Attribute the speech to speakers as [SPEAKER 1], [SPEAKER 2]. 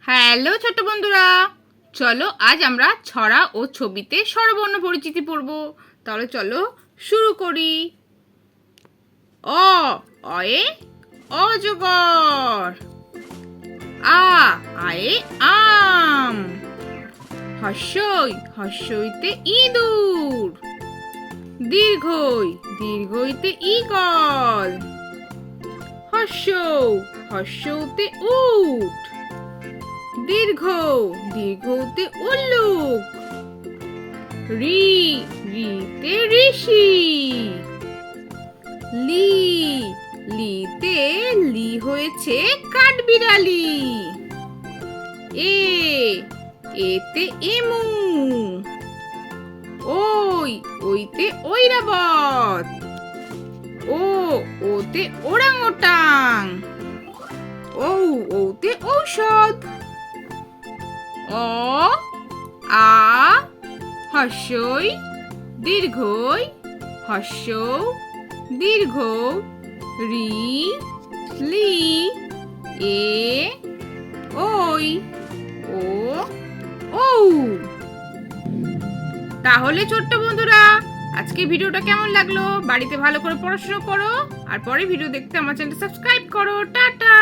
[SPEAKER 1] Hello ছোট বন্ধুরা, চলো আজ আমরা ছড়া ও ছবিতে স্বরবর্ণ পরিচিতি পড়ব। তাহলে চলো শুরু করি। অ অয়ে অজগর, আয়ে আম, হস্যইতে ইঁদুর, দীর্ঘইতে ঈগল, হস্যতে উট, দীর্ঘতে উল্লুক, রিতে ঋষি, লিতে লি হয়েছে কাঠবিড়ালি, এতে এমু, ওইতে ঐরাবত, ওতে ওরাংওটাং, ওতে ঔষধ, অ আ হস্যই দীর্ঘই হস্য দীর্ঘ রি লি এ ওই ও ঔ। তাহলে ছোট্ট বন্ধুরা, আজকে ভিডিওটা কেমন লাগলো? বাড়িতে ভালো করে পড়াশোনা করো আর পরে ভিডিও দেখতে আমার চ্যানেলটা সাবস্ক্রাইব করো। টাটা।